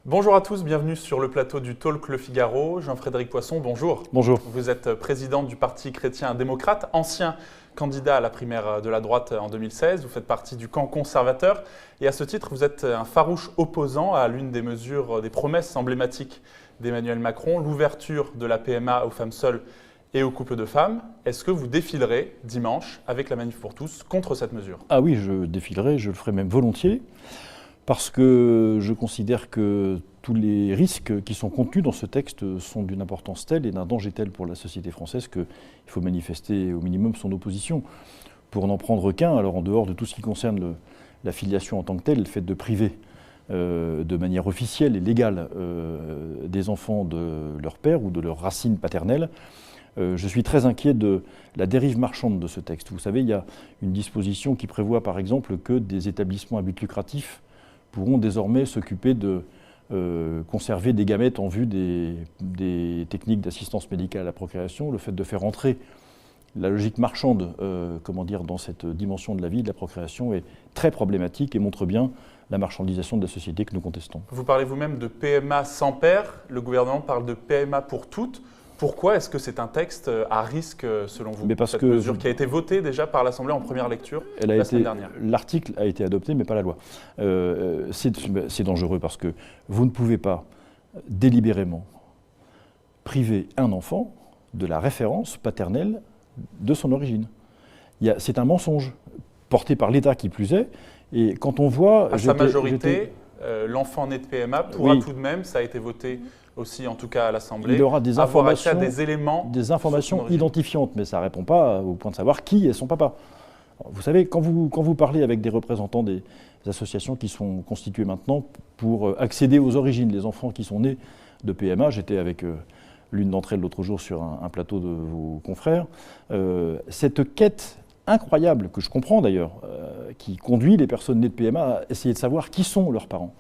Bonjour à tous, bienvenue sur le plateau du Talk Le Figaro. Jean-Frédéric Poisson, bonjour. Bonjour. Vous êtes président du Parti chrétien-démocrate, ancien candidat à la primaire de la droite en 2016. Vous faites partie du camp conservateur et à ce titre, vous êtes un farouche opposant à l'une des mesures, des promesses emblématiques d'Emmanuel Macron, l'ouverture de la PMA aux femmes seules et aux couples de femmes. Est-ce que vous défilerez dimanche avec la Manif pour tous contre cette mesure? Ah oui, je défilerai, je le ferai même volontiers, parce que je considère que tous les risques qui sont contenus dans ce texte sont d'une importance telle et d'un danger tel pour la société française qu'il faut manifester au minimum son opposition. Pour n'en prendre qu'un, alors en dehors de tout ce qui concerne la filiation en tant que telle, le fait de priver de manière officielle et légale des enfants de leur père ou de leur racine paternelle, je suis très inquiet de la dérive marchande de ce texte. Vous savez, il y a une disposition qui prévoit par exemple que des établissements à but lucratif pourront désormais s'occuper de conserver des gamètes en vue des techniques d'assistance médicale à la procréation. Le fait de faire entrer la logique marchande dans cette dimension de la vie, de la procréation, est très problématique et montre bien la marchandisation de la société que nous contestons. Vous parlez vous-même de PMA sans père, le gouvernement parle de PMA pour toutes. Pourquoi est-ce que c'est un texte à risque selon vous? Mais parce cette que mesure qui a été votée déjà par l'Assemblée en première lecture la semaine dernière. L'article a été adopté mais pas la loi. C'est dangereux parce que vous ne pouvez pas délibérément priver un enfant de la référence paternelle de son origine. C'est un mensonge porté par l'État qui plus est, et quand on voit... À sa majorité, l'enfant né de PMA pourra tout de même, ça a été voté aussi en tout cas à l'Assemblée, il aura des avoir accès à des informations identifiantes, mais ça ne répond pas au point de savoir qui est son papa. Alors, vous savez, quand vous parlez avec des représentants des associations qui sont constituées maintenant pour accéder aux origines, les enfants qui sont nés de PMA, j'étais avec l'une d'entre elles l'autre jour sur un plateau de vos confrères, cette quête incroyable, que je comprends d'ailleurs, qui conduit les personnes nées de PMA à essayer de savoir qui sont leurs parents.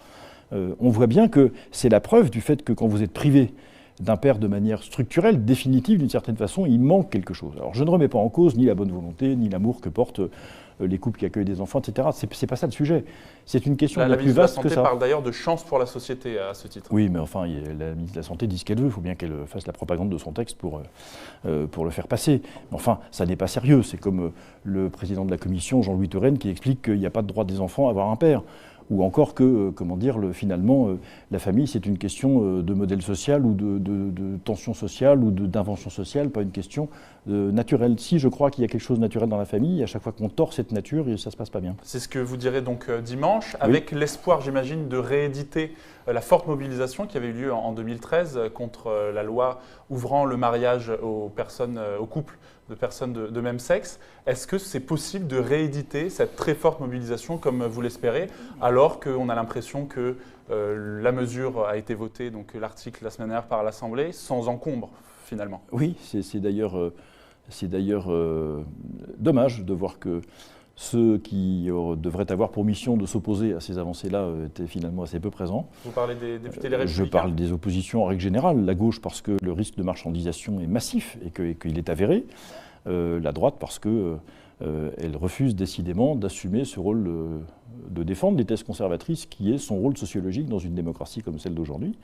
On voit bien que c'est la preuve du fait que quand vous êtes privé d'un père de manière structurelle, définitive d'une certaine façon, il manque quelque chose. Alors je ne remets pas en cause ni la bonne volonté, ni l'amour que portent les couples qui accueillent des enfants, etc. C'est pas ça le sujet. C'est une question plus vaste que ça. La ministre de la Santé parle d'ailleurs de chance pour la société à ce titre. Oui, mais enfin, la ministre de la Santé dit ce qu'elle veut. Il faut bien qu'elle fasse la propagande de son texte pour le faire passer. Mais enfin, ça n'est pas sérieux. C'est comme le président de la commission, Jean-Louis Touraine, qui explique qu'il n'y a pas de droit des enfants à avoir un père. Ou encore que, finalement, la famille, c'est une question de modèle social ou de tension sociale ou d'invention sociale, pas une question naturelle. Si je crois qu'il y a quelque chose de naturel dans la famille, à chaque fois qu'on tord cette nature, ça ne se passe pas bien. C'est ce que vous direz donc dimanche, avec l'espoir, j'imagine, de rééditer la forte mobilisation qui avait eu lieu en 2013 contre la loi ouvrant le mariage aux couples de personnes de même sexe. Est-ce que c'est possible de rééditer cette très forte mobilisation comme vous l'espérez, alors qu'on a l'impression que la mesure a été votée, donc l'article la semaine dernière par l'Assemblée, sans encombre finalement? Oui, c'est d'ailleurs dommage de voir que ceux qui devraient avoir pour mission de s'opposer à ces avancées-là étaient finalement assez peu présents. Vous parlez des députés Les Républicains? Je parle des oppositions en règle générale. La gauche parce que le risque de marchandisation est massif et qu'il est avéré. La droite parce qu'elle refuse décidément d'assumer ce rôle de défendre les thèses conservatrices qui est son rôle sociologique dans une démocratie comme celle d'aujourd'hui.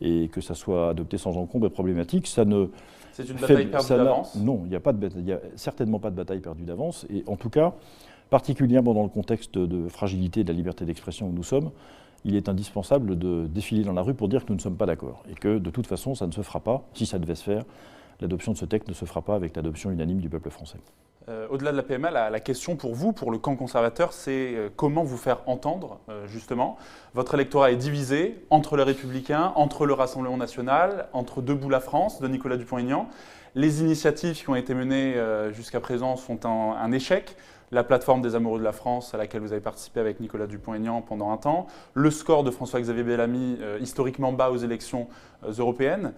Et que ça soit adopté sans encombre est problématique. C'est une bataille perdue d'avance? Non, il n'y a certainement pas de bataille perdue d'avance. Et en tout cas, particulièrement dans le contexte de fragilité de la liberté d'expression où nous sommes, il est indispensable de défiler dans la rue pour dire que nous ne sommes pas d'accord. Et que de toute façon, ça ne se fera pas, si ça devait se faire, l'adoption de ce texte ne se fera pas avec l'adoption unanime du peuple français. Au-delà de la PMA, la question pour vous, pour le camp conservateur, c'est comment vous faire entendre, justement. Votre électorat est divisé entre les Républicains, entre le Rassemblement national, entre Debout la France de Nicolas Dupont-Aignan. Les initiatives qui ont été menées jusqu'à présent sont un échec. La plateforme des amoureux de la France à laquelle vous avez participé avec Nicolas Dupont-Aignan pendant un temps, le score de François-Xavier Bellamy historiquement bas aux élections européennes.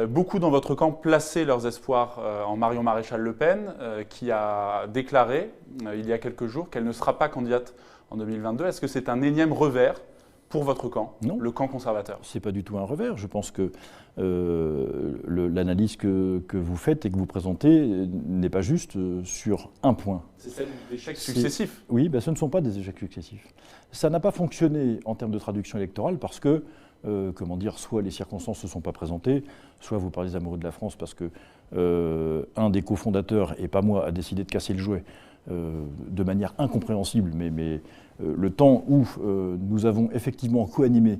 Beaucoup dans votre camp plaçaient leurs espoirs en Marion Maréchal-Le Pen, qui a déclaré il y a quelques jours qu'elle ne sera pas candidate en 2022. Est-ce que c'est un énième revers pour votre camp, non, le camp conservateur? Ce n'est pas du tout un revers. Je pense que l'analyse que vous faites et que vous présentez n'est pas juste sur un point. C'est celle d'échecs successifs. Oui, ce ne sont pas des échecs successifs. Ça n'a pas fonctionné en termes de traduction électorale parce que soit les circonstances ne se sont pas présentées, soit vous parlez des amoureux de la France parce que un des cofondateurs, et pas moi, a décidé de casser le jouet de manière incompréhensible, mais le temps où nous avons effectivement co-animé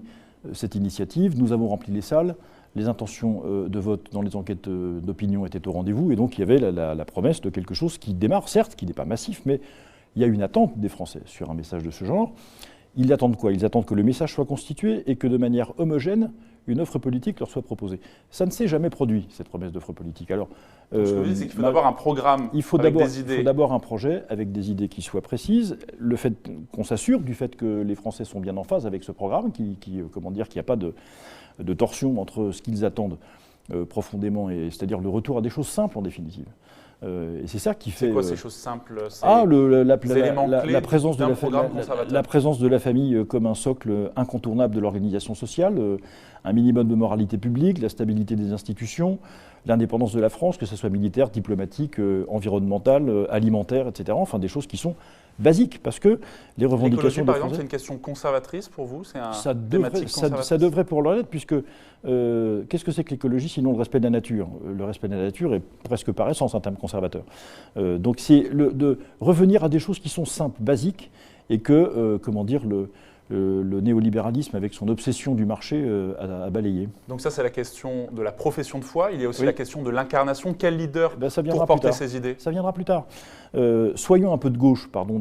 cette initiative, nous avons rempli les salles, les intentions de vote dans les enquêtes d'opinion étaient au rendez-vous, et donc il y avait la promesse de quelque chose qui démarre, certes, qui n'est pas massif, mais il y a une attente des Français sur un message de ce genre. Ils attendent quoi? Ils attendent que le message soit constitué et que de manière homogène, une offre politique leur soit proposée. Ça ne s'est jamais produit, cette promesse d'offre politique. Alors, ce que vous dites, c'est qu'il faut d'abord un programme avec des idées. Il faut d'abord un projet avec des idées qui soient précises. Le fait qu'on s'assure du fait que les Français sont bien en phase avec ce programme, qu'il n'y a pas de torsion entre ce qu'ils attendent profondément, c'est-à-dire le retour à des choses simples en définitive. Et c'est ça qui fait. C'est quoi ces choses simples? La présence de la famille comme un socle incontournable de l'organisation sociale, un minimum de moralité publique, la stabilité des institutions, l'indépendance de la France, que ce soit militaire, diplomatique, environnementale, alimentaire, etc. Enfin, des choses qui sont basiques, parce que les revendications par exemple, c'est une question conservatrice pour vous? Ça devrait pour l'être, puisque qu'est-ce que c'est que l'écologie sinon le respect de la nature? Le respect de la nature est presque par essence un terme conservateur. Donc c'est de revenir à des choses qui sont simples, basiques, et que, le néolibéralisme, avec son obsession du marché, a balayé. Donc ça, c'est la question de la profession de foi. Il y a aussi la question de l'incarnation. Quel leader pour porter ces idées? Ça viendra plus tard. Soyons un peu de gauche, pardon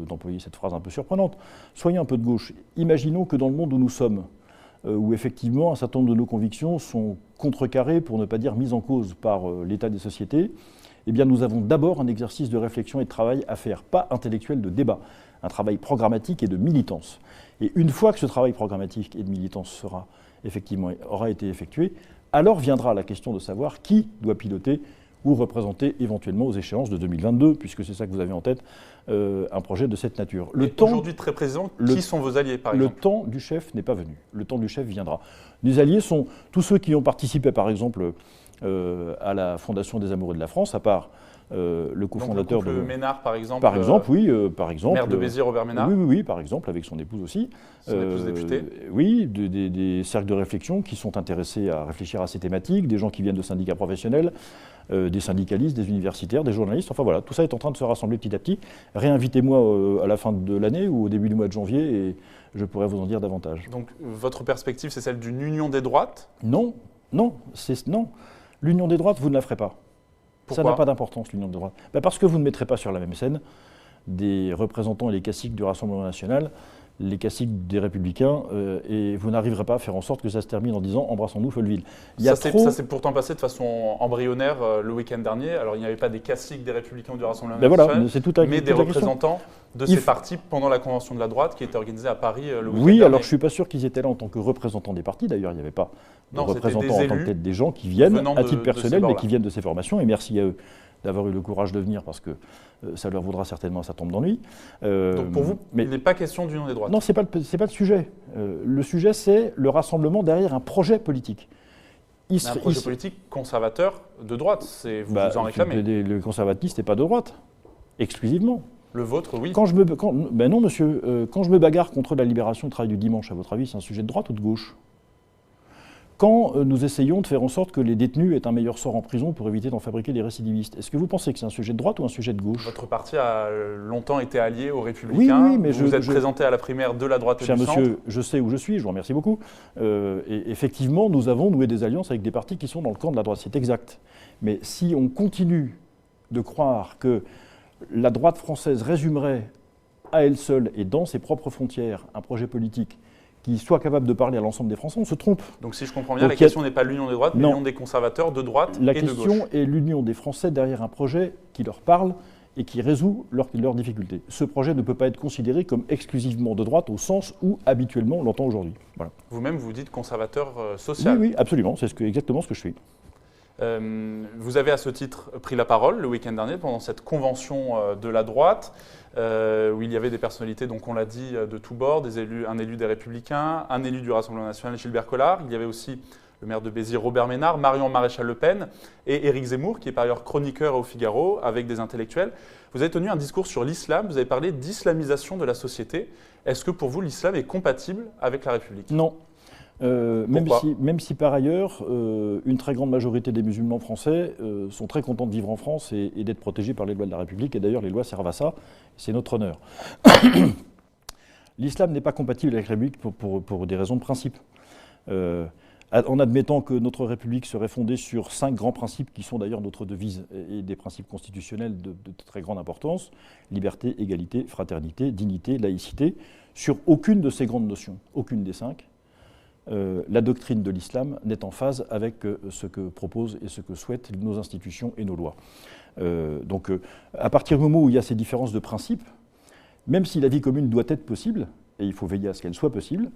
d'employer cette phrase un peu surprenante, soyons un peu de gauche. Imaginons que dans le monde où nous sommes, où effectivement un certain nombre de nos convictions sont contrecarrées, pour ne pas dire mises en cause par l'état des sociétés, eh bien nous avons d'abord un exercice de réflexion et de travail à faire, pas intellectuel de débat, un travail programmatique et de militance. Et une fois que ce travail programmatique et de militance aura été effectué, alors viendra la question de savoir qui doit piloter ou représenter éventuellement aux échéances de 2022, puisque c'est ça que vous avez en tête, un projet de cette nature. Aujourd'hui, très présent, qui sont vos alliés, par exemple? Le temps du chef n'est pas venu. Le temps du chef viendra. Les alliés sont tous ceux qui ont participé, par exemple, à la fondation des Amoureux de la France, à part le cofondateur de Ménard, par exemple. Par exemple, oui. Par exemple, maire de Béziers, Robert Ménard. Oui, par exemple, avec son épouse aussi. Son épouse députée. Oui, des cercles de réflexion qui sont intéressés à réfléchir à ces thématiques, des gens qui viennent de syndicats professionnels, des syndicalistes, des universitaires, des journalistes. Enfin voilà, tout ça est en train de se rassembler petit à petit. Réinvitez-moi à la fin de l'année ou au début du mois de janvier et je pourrais vous en dire davantage. Donc votre perspective, c'est celle d'une union des droites? Non. L'union des droites, vous ne la ferez pas. Pourquoi? Ça n'a pas d'importance, l'union des droites. Parce que vous ne mettrez pas sur la même scène des représentants et les caciques du Rassemblement national, les caciques des Républicains, et vous n'arriverez pas à faire en sorte que ça se termine en disant « embrassons-nous, Folleville ». Ça s'est pourtant passé de façon embryonnaire le week-end dernier. Alors il n'y avait pas des caciques des Républicains ou du Rassemblement national, mais des représentants de ces partis pendant la convention de la droite qui était organisée à Paris le week-end dernier. Oui, alors je ne suis pas sûr qu'ils étaient là en tant que représentants des partis. D'ailleurs, il n'y avait pas de représentants en tant que tête, des gens qui viennent à titre personnel, mais qui viennent de ces formations. Et merci à eux d'avoir eu le courage de venir parce que ça leur vaudra certainement un certain nombre d'ennuis. Donc pour vous, il n'est pas question d'union des droites? Non, ce n'est pas le sujet. Le sujet, c'est le rassemblement derrière un projet politique. Un projet politique conservateur de droite, vous en réclamez? Le conservatisme n'est pas de droite, exclusivement. Le vôtre, oui. Non, monsieur. Quand je me bagarre contre la libération du travail du dimanche, à votre avis, c'est un sujet de droite ou de gauche? Quand nous essayons de faire en sorte que les détenus aient un meilleur sort en prison pour éviter d'en fabriquer des récidivistes, est-ce que vous pensez que c'est un sujet de droite ou un sujet de gauche? Votre parti a longtemps été allié aux Républicains. Oui, mais vous êtes présenté à la primaire de la droite et du centre. Cher monsieur, je sais où je suis, je vous remercie beaucoup. Et effectivement, nous avons noué des alliances avec des partis qui sont dans le camp de la droite, c'est exact. Mais si on continue de croire que la droite française résumerait à elle seule et dans ses propres frontières un projet politique qui soit capable de parler à l'ensemble des Français, on se trompe. Donc si je comprends bien, la question n'est pas l'union des droites, mais l'union des conservateurs de droite et de gauche. La question est l'union des Français derrière un projet qui leur parle et qui résout leurs difficultés. Ce projet ne peut pas être considéré comme exclusivement de droite au sens où habituellement on l'entend aujourd'hui. Voilà. Vous-même, vous dites conservateur social. Oui, absolument, c'est exactement ce que je suis. Vous avez à ce titre pris la parole le week-end dernier pendant cette convention de la droite où il y avait des personnalités, donc on l'a dit, de tous bords, un élu des Républicains, un élu du Rassemblement national, Gilbert Collard. Il y avait aussi le maire de Béziers, Robert Ménard, Marion Maréchal Le Pen et Éric Zemmour, qui est par ailleurs chroniqueur au Figaro, avec des intellectuels. Vous avez tenu un discours sur l'islam, vous avez parlé d'islamisation de la société. Est-ce que pour vous, l'islam est compatible avec la République? Non. Même si par ailleurs, une très grande majorité des musulmans français sont très contents de vivre en France et d'être protégés par les lois de la République. Et d'ailleurs, les lois servent à ça. C'est notre honneur. L'islam n'est pas compatible avec la République pour des raisons de principe. En admettant que notre République serait fondée sur 5 grands principes qui sont d'ailleurs notre devise et des principes constitutionnels de très grande importance, liberté, égalité, fraternité, dignité, laïcité, sur aucune de ces grandes notions, aucune des 5, la doctrine de l'islam n'est en phase avec ce que proposent et ce que souhaitent nos institutions et nos lois. Donc à partir du moment où il y a ces différences de principes, même si la vie commune doit être possible, et il faut veiller à ce qu'elle soit possible,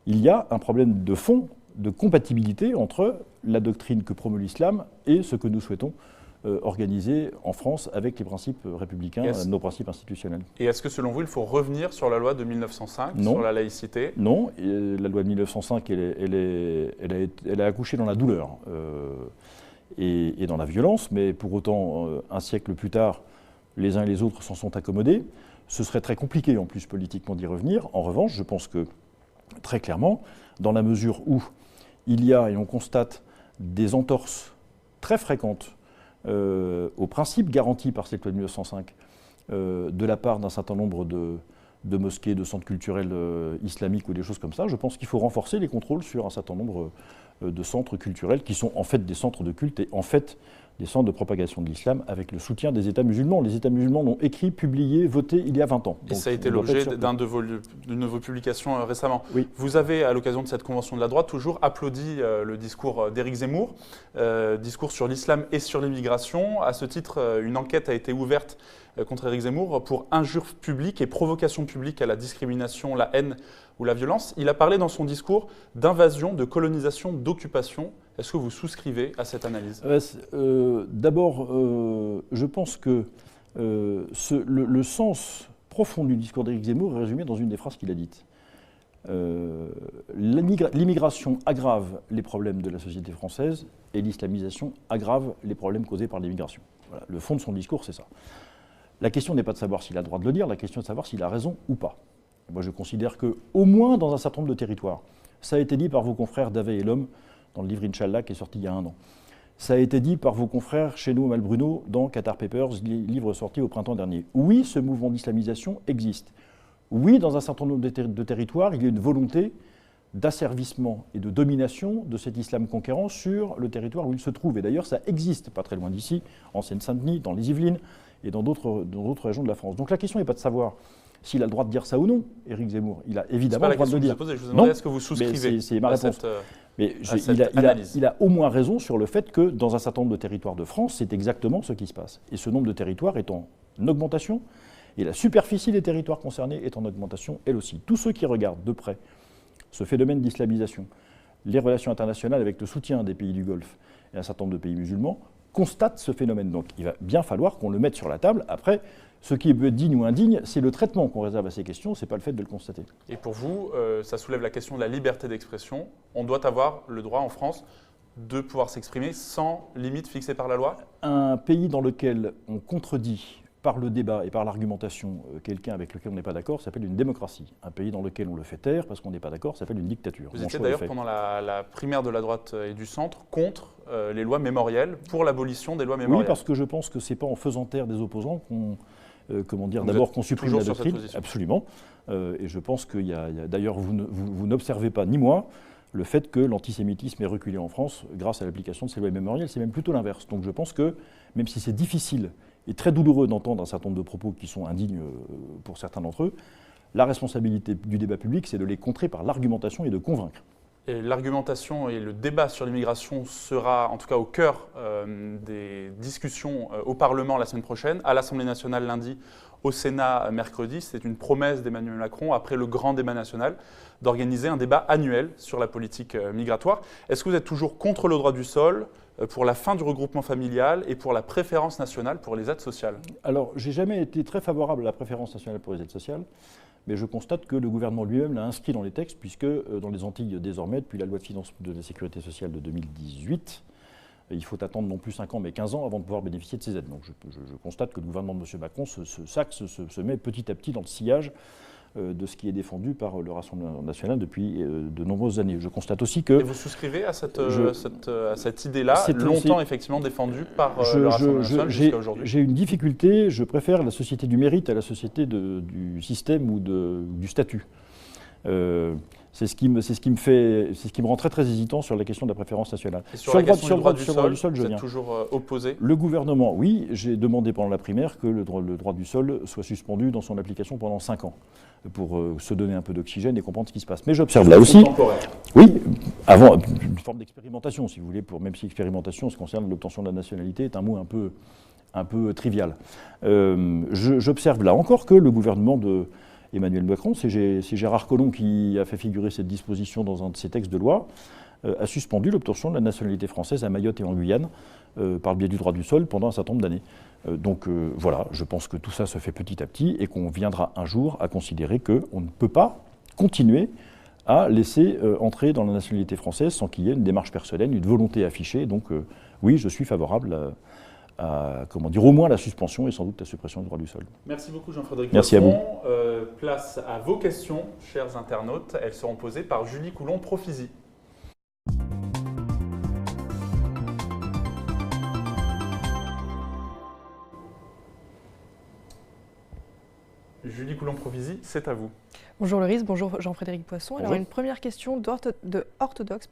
il y a un problème de fond, de compatibilité entre la doctrine que promeut l'islam et ce que nous souhaitons organiser en France avec les principes républicains, nos principes institutionnels. Et est-ce que selon vous, il faut revenir sur la loi de 1905, sur la laïcité? Non, et la loi de 1905, elle a accouché dans la douleur et dans la violence, mais pour autant, un siècle plus tard, les uns et les autres s'en sont accommodés. Ce serait très compliqué en plus politiquement d'y revenir. En revanche, je pense que très clairement, dans la mesure où il y a, et on constate, des entorses très fréquentes aux principes garantis par cette loi de 1905 de la part d'un certain nombre de mosquées, de centres culturels islamiques ou des choses comme ça, je pense qu'il faut renforcer les contrôles sur un certain nombre de centres culturels qui sont en fait des centres de culte et en fait des centres de propagation de l'islam avec le soutien des États musulmans. Les États musulmans l'ont écrit, publié, voté il y a 20 ans. Et donc, ça a été l'objet d'une de vos publications récemment. Oui. Vous avez, à l'occasion de cette convention de la droite, toujours applaudi le discours d'Éric Zemmour, discours sur l'islam et sur l'immigration. À ce titre, une enquête a été ouverte contre Éric Zemmour pour injure publique et provocation publique à la discrimination, la haine ou la violence. Il a parlé dans son discours d'invasion, de colonisation, d'occupation. Est-ce que vous souscrivez à cette analyse? D'abord, je pense que le sens profond du discours d'Éric Zemmour est résumé dans une des phrases qu'il a dites. L'immigration aggrave les problèmes de la société française et l'islamisation aggrave les problèmes causés par l'immigration. Voilà, le fond de son discours, c'est ça. La question n'est pas de savoir s'il a le droit de le dire, la question est de savoir s'il a raison ou pas. Moi, je considère qu'au moins dans un certain nombre de territoires, ça a été dit par vos confrères d'Avé et l'Homme, dans le livre Inch'Allah qui est sorti il y a 1 an. Ça a été dit par vos confrères chez nous au Malbruno dans Qatar Papers, livre sorti au printemps dernier. Oui, ce mouvement d'islamisation existe. Oui, dans un certain nombre de territoires, il y a une volonté d'asservissement et de domination de cet islam conquérant sur le territoire où il se trouve. Et d'ailleurs, ça existe pas très loin d'ici, en Seine-Saint-Denis, dans les Yvelines et dans d'autres régions de la France. Donc la question n'est pas de savoir s'il a le droit de dire ça ou non, Éric Zemmour. Il a évidemment le droit de le dire. Je vous demandais, est-ce que vous souscrivez c'est ma réponse. Mais il a au moins raison sur le fait que dans un certain nombre de territoires de France, c'est exactement ce qui se passe. Et ce nombre de territoires est en augmentation, et la superficie des territoires concernés est en augmentation, elle aussi. Tous ceux qui regardent de près ce phénomène d'islamisation, les relations internationales avec le soutien des pays du Golfe et un certain nombre de pays musulmans, constatent ce phénomène. Donc il va bien falloir qu'on le mette sur la table. Après, ce qui peut être digne ou indigne, c'est le traitement qu'on réserve à ces questions, ce n'est pas le fait de le constater. Et pour vous, ça soulève la question de la liberté d'expression. On doit avoir le droit en France de pouvoir s'exprimer sans limite fixée par la loi? Un pays dans lequel on contredit par le débat et par l'argumentation quelqu'un avec lequel on n'est pas d'accord s'appelle une démocratie. Un pays dans lequel on le fait taire parce qu'on n'est pas d'accord s'appelle une dictature. Vous étiez d'ailleurs pendant la primaire de la droite et du centre contre les lois mémorielles, pour l'abolition des lois mémorielles. Oui, parce que je pense que ce n'est pas en faisant taire des opposants d'abord qu'on supprime la doctrine. Absolument. Et je pense qu'il y a d'ailleurs, vous n'observez pas, ni moi, le fait que l'antisémitisme est reculé en France grâce à l'application de ces lois mémorielles, c'est même plutôt l'inverse. Donc je pense que, même si c'est difficile et très douloureux d'entendre un certain nombre de propos qui sont indignes pour certains d'entre eux, la responsabilité du débat public, c'est de les contrer par l'argumentation et de convaincre. Et l'argumentation et le débat sur l'immigration sera en tout cas au cœur des discussions au Parlement la semaine prochaine, à l'Assemblée nationale lundi, au Sénat mercredi. C'est une promesse d'Emmanuel Macron, après le grand débat national, d'organiser un débat annuel sur la politique migratoire. Est-ce que vous êtes toujours contre le droit du sol, pour la fin du regroupement familial et pour la préférence nationale pour les aides sociales? Alors, j'ai jamais été très favorable à la préférence nationale pour les aides sociales, mais je constate que le gouvernement lui-même l'a inscrit dans les textes, puisque dans les Antilles, désormais, depuis la loi de finances de la sécurité sociale de 2018, il faut attendre non plus 5 ans, mais 15 ans avant de pouvoir bénéficier de ces aides. Donc je constate que le gouvernement de M. Macron se met petit à petit dans le sillage de ce qui est défendu par le Rassemblement national depuis de nombreuses années. Je constate aussi que... Et vous souscrivez à cette idée-là, longtemps effectivement défendue par le Rassemblement national jusqu'à aujourd'hui? J'ai une difficulté, je préfère la société du mérite à la société du système ou du statut. C'est ce qui me rend très très hésitant sur la question de la préférence nationale. Et sur la question du droit du sol, vous êtes toujours opposé? Le gouvernement, oui, j'ai demandé pendant la primaire que le droit du sol soit suspendu dans son application pendant 5 ans, pour se donner un peu d'oxygène et comprendre ce qui se passe. Mais j'observe là aussi, oui, avant une forme d'expérimentation, si vous voulez, même si expérimentation, en ce qui concerne l'obtention de la nationalité, est un mot un peu trivial. J'observe là encore que le gouvernement de Emmanuel Macron, c'est Gérard Collomb qui a fait figurer cette disposition dans un de ses textes de loi, a suspendu l'obtention de la nationalité française à Mayotte et en Guyane par le biais du droit du sol pendant un certain nombre d'années. Donc voilà, je pense que tout ça se fait petit à petit et qu'on viendra un jour à considérer qu'on ne peut pas continuer à laisser entrer dans la nationalité française sans qu'il y ait une démarche personnelle, une volonté affichée. Donc oui, je suis favorable au moins la suspension et sans doute la suppression du droit du sol. Merci beaucoup Jean-Frédéric Poisson. Merci à vous. Place à vos questions, chers internautes. Elles seront posées par Julie Coulon-Profisi. Julie Coulon-Profisi, c'est à vous. Bonjour Loris, bonjour Jean-Frédéric Poisson. Bonjour. Alors une première question d'orthodoxe,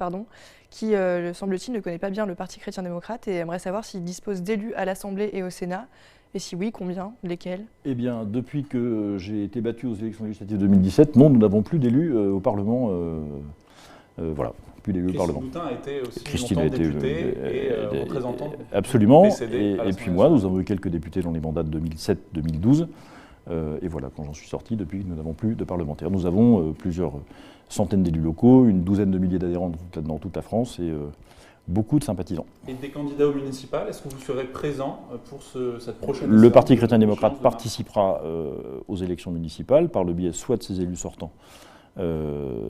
qui, semble-t-il, ne connaît pas bien le Parti chrétien-démocrate et aimerait savoir s'il dispose d'élus à l'Assemblée et au Sénat. Et si oui, combien? Lesquels? Eh bien, depuis que j'ai été battu aux élections législatives 2017, non, nous n'avons plus d'élus au Parlement. Voilà, plus d'élus au Parlement. Christine Boutin a été aussi longtemps députée et représentante. Absolument. Et puis moi, nous avons eu quelques députés dans les mandats de 2007-2012. Et voilà, quand j'en suis sorti, depuis, nous n'avons plus de parlementaires. Nous avons plusieurs centaines d'élus locaux, une douzaine de milliers d'adhérents dans toute la France et beaucoup de sympathisants. Et des candidats aux municipales, est-ce que vous serez présent pour cette prochaine Le Parti chrétien-démocrate participera aux élections municipales par le biais soit de ses élus sortants,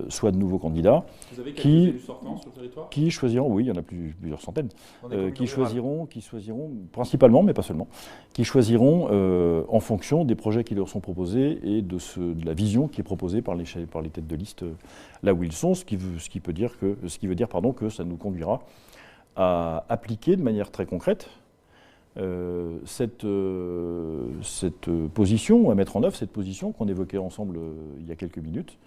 soit de nouveaux candidats. Vous avez quelques élus sortants sur le territoire? Qui choisiront, oui, il y en a plusieurs centaines, qui choisiront, principalement, mais pas seulement, qui choisiront en fonction des projets qui leur sont proposés et de la vision qui est proposée par les têtes de liste là où ils sont, ce qui veut dire que ça nous conduira à appliquer de manière très concrète cette position, à mettre en œuvre cette position qu'on évoquait ensemble il y a quelques minutes,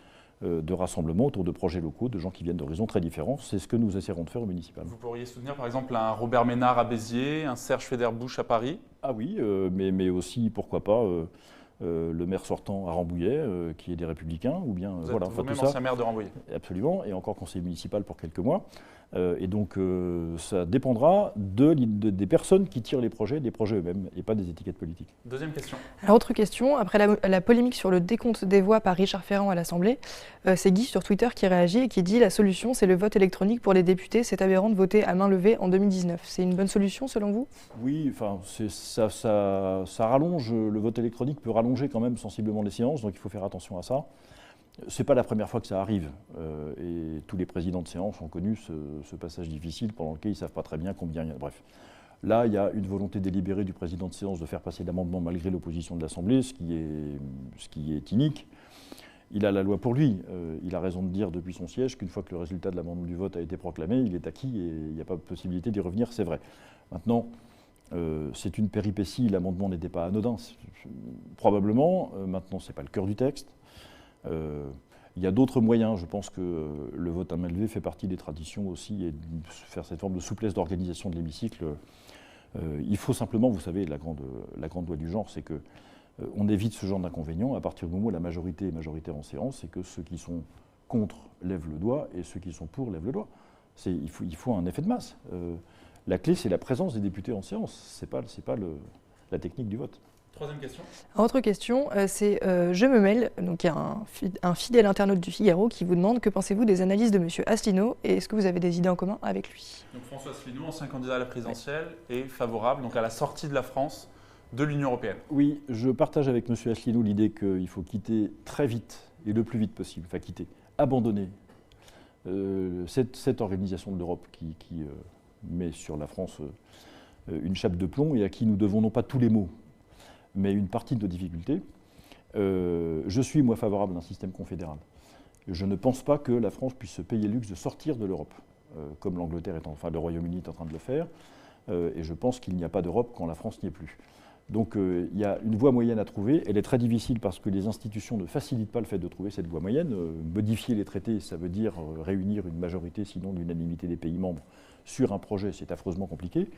de rassemblement autour de projets locaux, de gens qui viennent d'horizons très différents. C'est ce que nous essaierons de faire au municipal. Vous pourriez soutenir par exemple un Robert Ménard à Béziers, un Serge Federbusch à Paris? Ah oui, mais aussi, pourquoi pas, le maire sortant à Rambouillet, qui est des Républicains, ou bien... Vous êtes vous-même ancien maire de Rambouillet? Absolument, et encore conseiller municipal pour quelques mois. Et donc, ça dépendra des personnes qui tirent les projets, des projets eux-mêmes, et pas des étiquettes politiques. Deuxième question. Alors, autre question. Après la polémique sur le décompte des voix par Richard Ferrand à l'Assemblée, c'est Guy sur Twitter qui réagit et qui dit « La solution, c'est le vote électronique pour les députés. C'est aberrant de voter à main levée en 2019. » C'est une bonne solution, selon vous? Oui, enfin, ça rallonge. Le vote électronique peut rallonger quand même sensiblement les séances, donc il faut faire attention à ça. Ce n'est pas la première fois que ça arrive, et tous les présidents de séance ont connu ce passage difficile pendant lequel ils ne savent pas très bien combien il y a. Bref, là, il y a une volonté délibérée du président de séance de faire passer l'amendement malgré l'opposition de l'Assemblée, ce qui est inique. Il a la loi pour lui. Il a raison de dire depuis son siège qu'une fois que le résultat de l'amendement du vote a été proclamé, il est acquis et il n'y a pas de possibilité d'y revenir, c'est vrai. Maintenant, c'est une péripétie, l'amendement n'était pas anodin, probablement. Maintenant, ce n'est pas le cœur du texte. Il y a d'autres moyens. Je pense que le vote à main levée fait partie des traditions aussi et de faire cette forme de souplesse d'organisation de l'hémicycle. Il faut simplement, vous savez, la grande loi du genre, c'est qu'on évite ce genre d'inconvénients à partir du moment où la majorité est majoritaire en séance et que ceux qui sont contre lèvent le doigt et ceux qui sont pour lèvent le doigt. Il faut un effet de masse. La clé, c'est la présence des députés en séance. Ce n'est pas la technique du vote. Troisième question. Autre question, c'est Je me mêle, donc il y a un fidèle internaute du Figaro qui vous demande que pensez-vous des analyses de M. Asselineau et est-ce que vous avez des idées en commun avec lui? Donc François Asselineau, ancien candidat à la présidentielle, est favorable donc, à la sortie de la France de l'Union européenne. Oui, je partage avec M. Asselineau l'idée qu'il faut quitter très vite et le plus vite possible, enfin abandonner cette organisation de l'Europe qui met sur la France une chape de plomb et à qui nous devons non pas tous les maux, mais une partie de nos difficultés, Je suis, moi, favorable à un système confédéral. Je ne pense pas que la France puisse se payer le luxe de sortir de l'Europe, comme l'Angleterre le Royaume-Uni est en train de le faire. Et je pense qu'il n'y a pas d'Europe quand la France n'y est plus. Donc il y a une voie moyenne à trouver. Elle est très difficile parce que les institutions ne facilitent pas le fait de trouver cette voie moyenne. Modifier les traités, ça veut dire réunir une majorité, sinon l'unanimité des pays membres, sur un projet, c'est affreusement compliqué.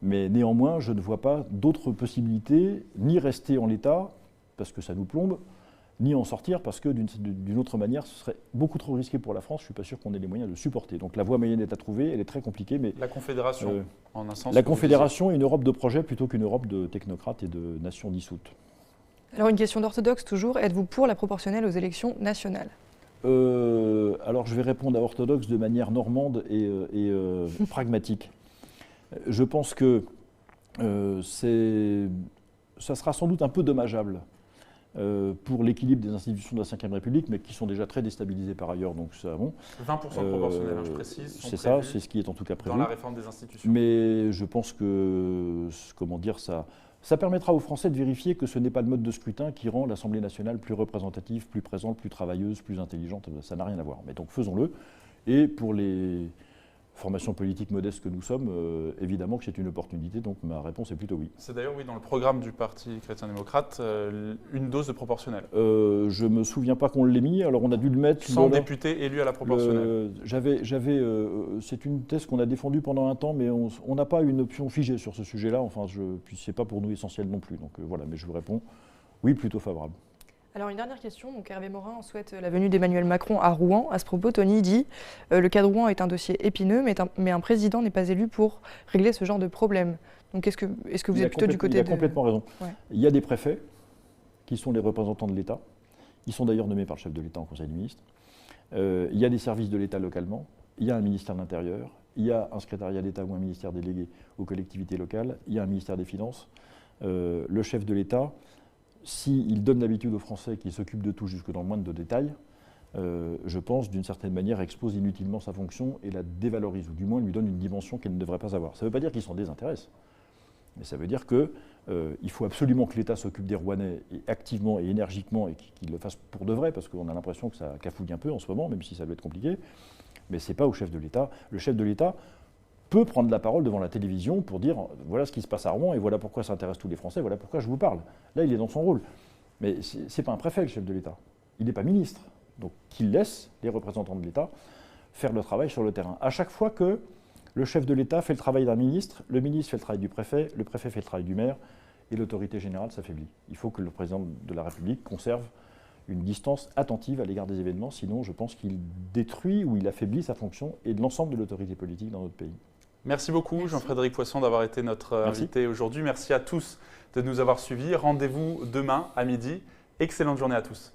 Mais néanmoins, je ne vois pas d'autres possibilités, ni rester en l'état, parce que ça nous plombe, ni en sortir, parce que d'une autre manière, ce serait beaucoup trop risqué pour la France. Je ne suis pas sûr qu'on ait les moyens de le supporter. Donc la voie moyenne est à trouver, elle est très compliquée. Mais la Confédération, en un sens. La Confédération est une Europe de projets plutôt qu'une Europe de technocrates et de nations dissoutes. Alors une question d'orthodoxe toujours, êtes-vous pour la proportionnelle aux élections nationales ? Alors je vais répondre à orthodoxe de manière normande et pragmatique. Je pense que ça sera sans doute un peu dommageable pour l'équilibre des institutions de la Ve République, mais qui sont déjà très déstabilisées par ailleurs. Donc ça, bon. 20% proportionnel, je précise. C'est ça, c'est ce qui est en tout cas prévu. Dans la réforme des institutions. Mais je pense que, ça permettra aux Français de vérifier que ce n'est pas le mode de scrutin qui rend l'Assemblée nationale plus représentative, plus présente, plus travailleuse, plus intelligente. Ça n'a rien à voir. Mais donc faisons-le. Et pour les formations politiques modestes que nous sommes, évidemment que c'est une opportunité, donc ma réponse est plutôt oui. C'est d'ailleurs, oui, dans le programme du Parti chrétien-démocrate, une dose de proportionnelle. Je ne me souviens pas qu'on l'ait mis, alors on a dû le mettre... 100 députés élus à la proportionnelle. C'est une thèse qu'on a défendue pendant un temps, mais on n'a pas une option figée sur ce sujet-là, puis ce n'est pas pour nous essentiel non plus. Donc voilà, mais je vous réponds, oui, plutôt favorable. Alors une dernière question, donc Hervé Morin souhaite la venue d'Emmanuel Macron à Rouen. À ce propos, Tony dit le cas de Rouen est un dossier épineux, mais un président n'est pas élu pour régler ce genre de problème. Donc est-ce que vous êtes plutôt du côté de... Il a complètement raison. Ouais. Il y a des préfets qui sont les représentants de l'État. Ils sont d'ailleurs nommés par le chef de l'État en Conseil des ministres. Il y a des services de l'État localement. Il y a un ministère de l'Intérieur. Il y a un secrétariat d'État ou un ministère délégué aux collectivités locales. Il y a un ministère des Finances. Le chef de l'État, s'il donne l'habitude aux Français qu'il s'occupe de tout jusque dans le moindre de détails, je pense, d'une certaine manière, expose inutilement sa fonction et la dévalorise, ou du moins lui donne une dimension qu'elle ne devrait pas avoir. Ça ne veut pas dire qu'il s'en désintéresse, mais ça veut dire qu'il faut absolument que l'État s'occupe des Rouennais et activement et énergiquement, et qu'il le fasse pour de vrai, parce qu'on a l'impression que ça cafouille un peu en ce moment, même si ça doit être compliqué, mais ce n'est pas au chef de l'État. Le chef de l'État peut prendre la parole devant la télévision pour dire voilà ce qui se passe à Rouen et voilà pourquoi ça intéresse tous les Français, voilà pourquoi je vous parle. Là, il est dans son rôle. Mais ce n'est pas un préfet, le chef de l'État. Il n'est pas ministre. Donc qu'il laisse les représentants de l'État faire le travail sur le terrain. À chaque fois que le chef de l'État fait le travail d'un ministre, le ministre fait le travail du préfet, le préfet fait le travail du maire et l'autorité générale s'affaiblit. Il faut que le président de la République conserve une distance attentive à l'égard des événements, sinon je pense qu'il détruit ou il affaiblit sa fonction et de l'ensemble de l'autorité politique dans notre pays. Merci beaucoup Jean-Frédéric Poisson d'avoir été notre invité aujourd'hui. Merci à tous de nous avoir suivis. Rendez-vous demain à midi. Excellente journée à tous.